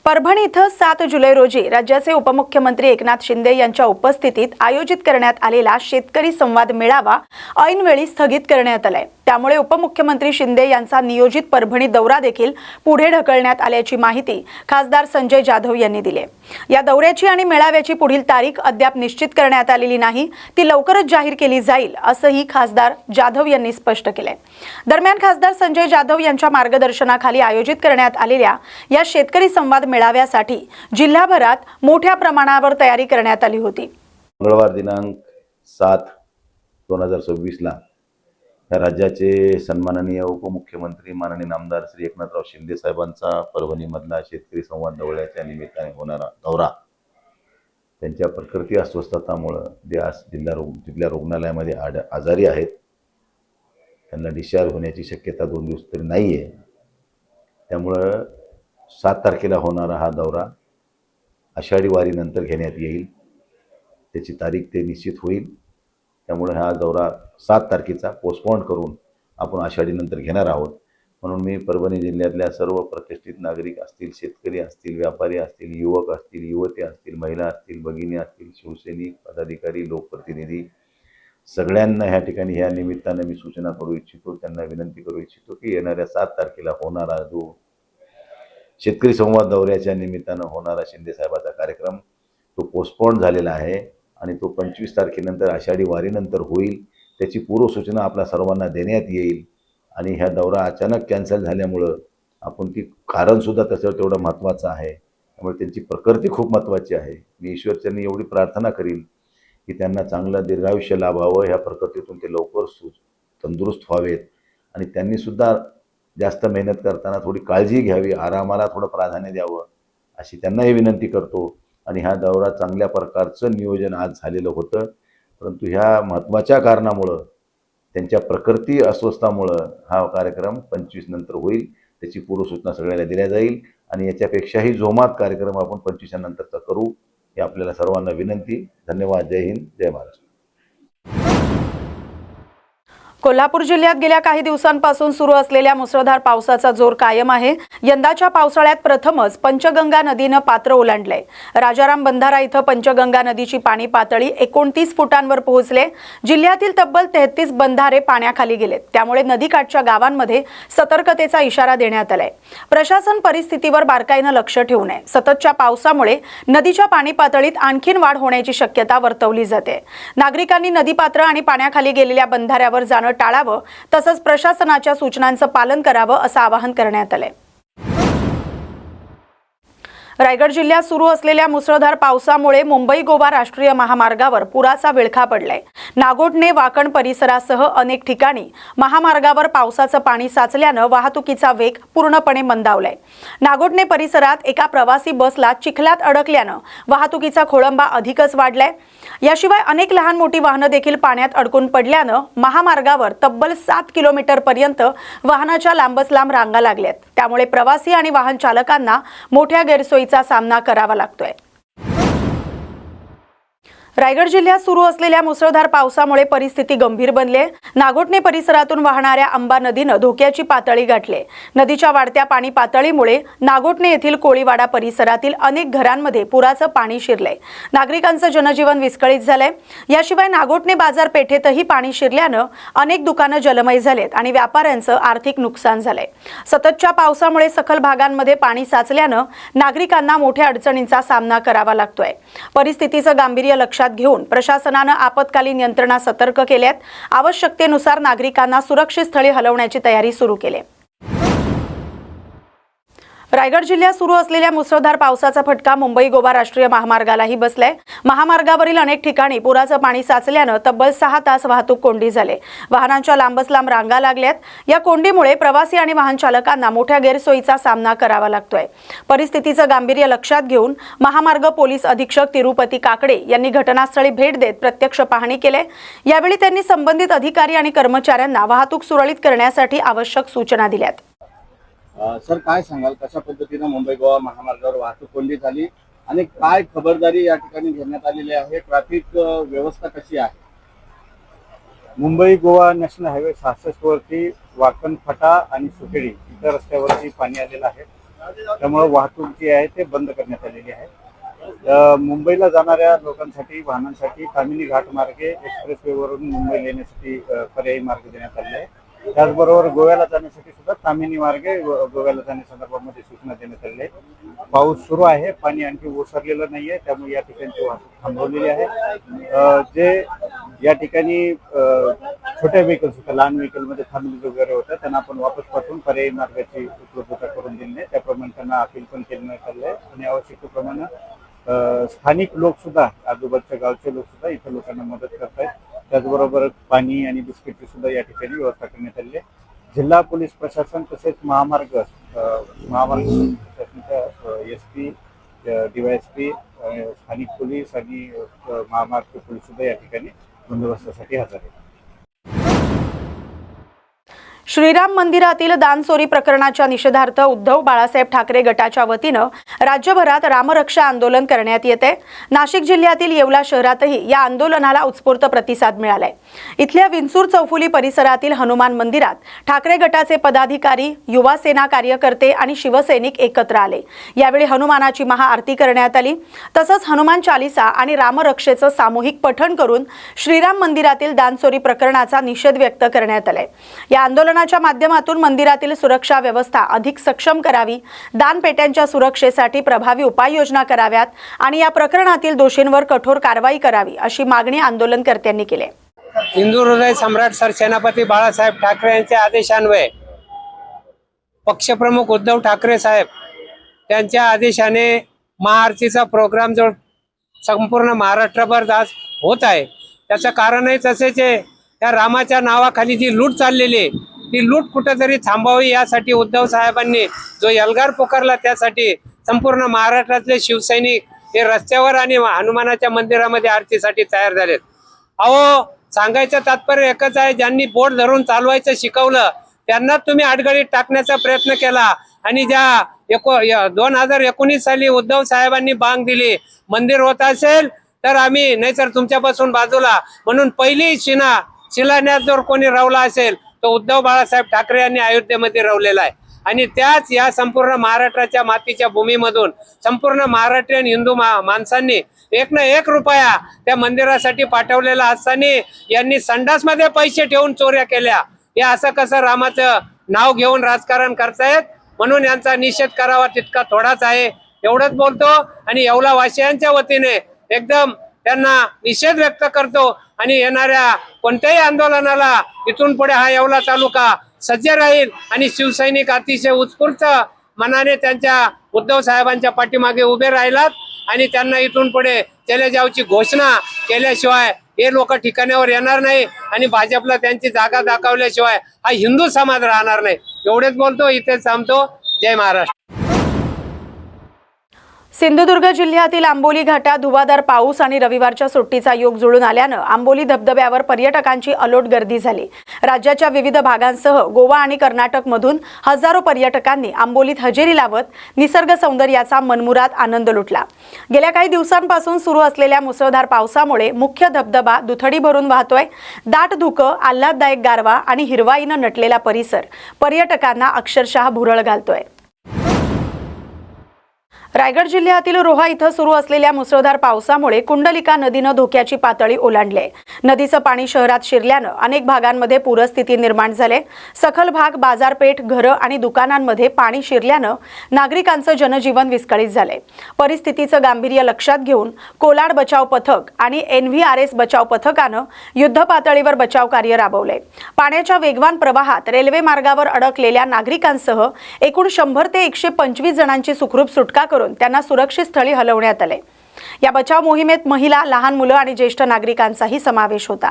परभणी इथं 7 जुलै रोजी राज्याचे उपमुख्यमंत्री एकनाथ शिंदे यांच्या उपस्थितीत आयोजित करण्यात आलेला शेतकरी संवाद मेळावा ऐनवेळी स्थगित करण्यात आलाय। त्यामुळे उपमुख्यमंत्री शिंदे यांचा नियोजित परभणी दौरा देखील पुढे ढकलण्यात आल्याची माहिती खासदार संजय जाधव यांनी दिली आहे। या दौऱ्याची आणि मेळाव्याची पुढील तारीख अद्याप निश्चित करण्यात आलेली नाही, ती लवकरच जाहीर केली जाईल असंही खासदार जाधव यांनी स्पष्ट केलंय। दरम्यान खासदार संजय जाधव यांच्या मार्गदर्शनाखाली आयोजित करण्यात आलेल्या या शेतकरी संवाद मेळाव्यासाठी जिल्हाभरात मोठ्या प्रमाणावर तयारी करण्यात आली होती। मंगळवार दिनांक 7/2026 ला राज्याचे सन्माननीय उपमुख्यमंत्री माननीय नामदार श्री एकनाथराव शिंदे साहेबांचा परभणीमधला शेतकरी संवाद दौऱ्याच्या निमित्ताने होणारा दौरा त्यांच्या प्रकृती अस्वस्थतामुळे ते आज जिल्हा रुग्णालयामध्ये आजारी आहेत। त्यांना डिस्चार्ज होण्याची शक्यता 2 दिवस तरी नाही आहे। त्यामुळे 7 तारखेला होणारा हा दौरा आषाढी वारीनंतर घेण्यात येईल, त्याची तारीख ते निश्चित होईल। त्यामुळे हा दौरा 7 तारखेचा पोस्टपोन करून आपण आषाढीनंतर घेणार आहोत। म्हणून मी परभणी जिल्ह्यातल्या सर्व प्रतिष्ठित नागरिक असतील, शेतकरी असतील, व्यापारी असतील, युवक असतील, युवती असतील, महिला असतील, भगिनी असतील, शिवसैनिक, पदाधिकारी, लोकप्रतिनिधी सगळ्यांना ह्या ठिकाणी ह्या निमित्ताने मी सूचना करू इच्छितो, त्यांना विनंती करू इच्छितो की येणाऱ्या 7 तारखेला होणारा जो शेतकरी संवाद दौऱ्याच्या निमित्तानं होणारा शिंदे साहेबाचा कार्यक्रम तो पोस्टपोन झालेला आहे आणि तो 25 तारखेनंतर आषाढी वारीनंतर होईल। त्याची पूर्वसूचना आपल्या सर्वांना देण्यात येईल आणि ह्या दौरा अचानक कॅन्सल झाल्यामुळं आपण ती कारणसुद्धा तसं तेवढं महत्त्वाचं आहे। त्यामुळे त्यांची प्रकृती खूप महत्त्वाची आहे। मी ईश्वरचरणी एवढी प्रार्थना करील की त्यांना चांगलं दीर्घायुष्य लाभावं, ह्या प्रकृतीतून ते लवकर तंदुरुस्त व्हावेत आणि त्यांनीसुद्धा जास्त मेहनत करताना थोडी काळजी घ्यावी, आरामाला थोडं प्राधान्य द्यावं अशी त्यांनाही विनंती करतो। आणि हा दौरा चांगल्या प्रकारचं नियोजन आज झालेलं होतं, परंतु ह्या महत्त्वाच्या कारणामुळं त्यांच्या प्रकृती अस्वस्थामुळं हा कार्यक्रम 25 नंतर होईल। त्याची पूर्वसूचना सगळ्याला दिल्या जाईल आणि याच्यापेक्षाही जोमात कार्यक्रम आपण 25 नंतरचा करू, ही आपल्याला सर्वांना विनंती। धन्यवाद। जय हिंद, जय महाराष्ट्र। कोल्हापूर जिल्ह्यात गेल्या काही दिवसांपासून सुरू असलेल्या मुसळधार पावसाचा जोर कायम आहे। यंदाच्या पावसाळ्यात प्रथमच पंचगंगा नदीनं पात्र ओलांडलंय। राजाराम बंधारा इथं पंचगंगा नदीची पाणी पातळी 29 फुटांवर पोहोचले। जिल्ह्यातील तब्बल 33 बंधारे पाण्याखाली गेलेत, त्यामुळे नदीकाठच्या गावांमध्ये सतर्कतेचा इशारा देण्यात आलाय। प्रशासन परिस्थितीवर बारकाईनं लक्ष ठेवून आहे। सततच्या पावसामुळे नदीच्या पाणी पातळीत आणखीन वाढ होण्याची शक्यता वर्तवली जाते। नागरिकांनी नदीपात्र आणि पाण्याखाली गेलेल्या बंधाऱ्यावर जाणं टाळावं, तसंच प्रशासनाच्या सूचनांचं पालन करावं असं आवाहन करण्यात आलंय। रायगड जिल्ह्यात सुरू असलेल्या मुसळधार पावसामुळे मुंबई गोवा राष्ट्रीय महामार्गावर पुराचा विळखा पडलाय। नागोठणे वाकण परिसरासह अनेक ठिकाणी महामार्गावर पावसाचं पाणी साचल्यानं वाहतुकीचा वेग पूर्णपणे मंदावलाय। नागोठणे परिसरात एका प्रवासी बसला चिखलात अडकल्यानं वाहतुकीचा खोळंबा अधिकच वाढलाय। याशिवाय अनेक लहान मोठी वाहनं देखील पाण्यात अडकून पडल्यानं महामार्गावर तब्बल 7 किलोमीटर पर्यंत वाहनाच्या लांबच लांब रांगा लागल्यात। त्यामुळे प्रवासी आणि वाहन चालकांना मोठ्या गैरसोयीचा सामना करावा लागतोय। रायगड जिल्ह्यात सुरू असलेल्या मुसळधार पावसामुळे परिस्थिती गंभीर बनली आहे। नागोठणे परिसरातून वाहणाऱ्या अंबा नदीनं धोक्याची पातळी गाठली। नदीच्या वाढत्या पाणी पातळीमुळे नागोठणे येथील कोळीवाडा परिसरातील अनेक घरांमध्ये पुराचं पाणी शिरलंय। नागरिकांचं जनजीवन विस्कळीत झालंय। याशिवाय नागोठणे बाजारपेठेतही पाणी शिरल्यानं अनेक दुकानं जलमय झालेत आणि व्यापाऱ्यांचं आर्थिक नुकसान झालंय। सततच्या पावसामुळे सखल भागांमध्ये पाणी साचल्यानं नागरिकांना मोठ्या अडचणींचा सामना करावा लागतोय। परिस्थितीचं गांभीर्य लक्षात घेऊन प्रशासनाने आपत्कालीन यंत्रणा सतर्क केल्यात। आवश्यकतेनुसार नागरिकांना सुरक्षित स्थळी हलवण्याची तयारी सुरू केली। रायगड जिल्ह्यात सुरू असलेल्या मुसळधार पावसाचा फटका मुंबई गोवा राष्ट्रीय महामार्गालाही बसलाय। महामार्गावरील अनेक ठिकाणी पुराचं पाणी साचल्यानं तब्बल 6 तास वाहतूक कोंडी झाली। वाहनांच्या लांबच लांब रांगा लागल्यात। या कोंडीमुळे प्रवासी आणि वाहन चालकांना मोठ्या गैरसोयीचा सामना करावा लागतोय। परिस्थितीचं गांभीर्य लक्षात घेऊन महामार्ग पोलीस अधीक्षक तिरुपती काकडे यांनी घटनास्थळी भेट देत प्रत्यक्ष पाहणी केली। यावेळी त्यांनी संबंधित अधिकारी आणि कर्मचाऱ्यांना वाहतूक सुरळीत करण्यासाठी आवश्यक सूचना दिल्यात। सर, काय सांगाल, कशा पद्धतीने मुंबई गोवा महामार्गावर वाहतूक कोंडी झाली आणि काय खबरदारी या ठिकाणी घेण्यात आलेली आहे? ट्रॅफिक व्यवस्था कशी आहे? मुंबई गोवा नॅशनल हायवे 66 वरती वाकण फटा आणि सुकेडी इतर रस्त्यावरती पाणी आलेलं आहे। त्यामुळे वाहतूक जी आहे ते बंद करण्यात आलेली आहे. मुंबईला जाणाऱ्या लोकांसाठी, वाहनांसाठी तामिनी घाट मार्गे एक्सप्रेसवेवरून मुंबईला येण्यासाठी पर्यायी मार्ग देण्यात आले आहे. त्याचबरोबर गोव्याला जाण्यासाठी सुद्धा तामिनी मार्गे गोव्याला जाण्यासंदर्भामध्ये सूचना देण्यात आली आहे. पाऊस सुरू आहे, पाणी आणखी ओसरलेलं नाहीये, त्यामुळे या ठिकाणची वाहतूक थांबवलेली आहे. जे या ठिकाणी छोट्या व्हेकल्स होत्या, लहान व्हेकलमध्ये थांबलेले वगैरे होत्या, त्यांना आपण वापस पाठवून पर्यायी मार्गाची उपलब्धता करून दिली आहे. त्याप्रमाणे त्यांना अपील पण केलं आहे आणि आवश्यकतेप्रमाणे स्थानिक लोक सुद्धा, आजूबाजूच्या गावचे लोक सुद्धा इथं लोकांना मदत करत आहेत. त्याचबरोबर पाणी आणि बिस्किटची सुद्धा या ठिकाणी व्यवस्था करण्यात आली आहे. जिल्हा पोलीस प्रशासन तसेच महामार्ग प्रशासनाच्या SP, DYSP, स्थानिक पोलीस आणि महामार्ग पोलीस सुद्धा या ठिकाणी बंदोबस्तासाठी हजर आहेत. श्रीराम मंदिरातील दानचोरी प्रकरणाच्या निषेधार्थ उद्धव बाळासाहेब ठाकरे गटाच्या वतीनं राज्यभरात रामरक्षा आंदोलन करण्यात येते. नाशिक जिल्ह्यातील येवला शहरातही या आंदोलनाला उत्स्फूर्त प्रतिसाद मिळालाय. इथल्या विंचूर चौफुली परिसरातील हनुमान मंदिरात ठाकरे गटाचे पदाधिकारी, युवा सेना कार्यकर्ते आणि शिवसैनिक एकत्र आले. यावेळी हनुमानाची महाआरती करण्यात आली. तसंच हनुमान चालिसा आणि रामरक्षेचं सामूहिक पठण करून श्रीराम मंदिरातील दानचोरी प्रकरणाचा निषेध व्यक्त करण्यात आलाय. या आंदोलनाच्या माध्यमातून मंदिरातील सुरक्षा व्यवस्था अधिक सक्षम करावी, दानपेट्यांच्या सुरक्षेसाठी प्रभावी उपाययोजना कराव्यात आणि या प्रकरणातील दोषींवर कठोर कारवाई करावी अशी मागणी आंदोलनकर्त्यांनी केली. हिंदू हृदय सम्राट सरसेनापती बाळासाहेब ठाकरे यांच्या आदेशान्वये पक्षप्रमुख उद्धव ठाकरे साहेब त्यांच्या आदेशाने महाआरतीचा प्रोग्राम जो संपूर्ण महाराष्ट्रभर आज होत आहे, त्याचं कारणही तसेच आहे. त्या रामाच्या नावाखाली जी लूट चाललेली आहे, ती लूट कुठेतरी थांबावी यासाठी उद्धव साहेबांनी जो एल्गार पुकारला, त्यासाठी संपूर्ण महाराष्ट्रातले शिवसैनिक हे रस्त्यावर आणि हनुमानाच्या मंदिरामध्ये आरतीसाठी तयार झालेत. अहो, सांगायचं तात्पर्य एकच आहे, ज्यांनी बोट धरून चालवायचं शिकवलं त्यांना तुम्ही आडगळीत टाकण्याचा प्रयत्न केला. आणि ज्या 2019 साली उद्धव साहेबांनी बांग दिली, मंदिर होत असेल तर आम्ही, नाहीतर तुमच्यापासून बाजूला, म्हणून पहिली शिलान्यास जर कोणी रवला असेल तो उद्धव बाळासाहेब ठाकरे यांनी अयोध्येमध्ये रवलेला आहे. आणि त्याच या संपूर्ण महाराष्ट्राच्या मातीच्या भूमीमधून संपूर्ण महाराष्ट्रीयन हिंदू माणसांनी 1 ना 1 रुपया त्या मंदिरासाठी पाठवलेला असताना यांनी संडासमध्ये पैसे ठेवून चोऱ्या केल्या. हे असं कसं रामाचं नाव घेऊन राजकारण करतायत? म्हणून यांचा निषेध करावा तितका थोडाच आहे. एवढंच बोलतो आणि येवला वासियांच्या वतीने एकदम त्यांना निषेध व्यक्त करतो. आणि येणाऱ्या कोणत्याही आंदोलनाला इथून पुढे हा येवला तालुका सज्ज राहील आणि शिवसैनिक अतिशय उत्स्फूर्त मनाने त्यांच्या उद्धव साहेबांच्या पाठीमागे उभे राहिलात. आणि त्यांना इथून पुढे चले जावची घोषणा केल्याशिवाय हे लोक ठिकाणावर येणार नाही आणि भाजपला त्यांची जागा दाखवल्याशिवाय हा हिंदू समाज राहणार नाही. एवढेच बोलतो, इथेच थांबतो. जय महाराष्ट्र. सिंधुदुर्ग जिल्ह्यातील आंबोली घाटात धुवाधार पाऊस आणि रविवारच्या सुट्टीचा योग जुळून आल्यानं आंबोली धबधब्यावर पर्यटकांची अलोट गर्दी झाली. राज्याच्या विविध भागांसह गोवा आणि कर्नाटकमधून हजारो पर्यटकांनी आंबोलीत हजेरी लावत निसर्ग सौंदर्याचा मनमुराद आनंद लुटला. गेल्या काही दिवसांपासून सुरू असलेल्या मुसळधार पावसामुळे मुख्य धबधबा दुथडी भरून वाहतोय. दाट धुकं, आल्हाददायक गारवा आणि हिरवाईनं नटलेला परिसर पर्यटकांना अक्षरशः भुरळ घालतोय. रायगड जिल्ह्यातील रोहा इथं सुरू असलेल्या मुसळधार पावसामुळे कुंडलिका नदीनं धोक्याची पातळी ओलांडली आहे. नदीचं पाणी शहरात शिरल्यानं अनेक भागांमध्ये पूरस्थिती निर्माण झाली. सखल भाग, बाजारपेठ, घरं आणि दुकानांमध्ये पाणी शिरल्यानं नागरिकांचं जनजीवन विस्कळीत झालंय. परिस्थितीचं गांभीर्य लक्षात घेऊन कोलाड बचाव पथक आणि NVRS बचाव पथकानं युद्ध पातळीवर बचाव कार्य राबवलंय. पाण्याच्या वेगवान प्रवाहात रेल्वे मार्गावर अडकलेल्या नागरिकांसह एकूण 100 ते 125 जणांची सुखरूप सुटका करून त्यांना सुरक्षित स्थळी हलवण्यात आले. या बचाव मोहिमेत महिला, लहान मुलं आणि ज्येष्ठ नागरिकांचाही समावेश होता.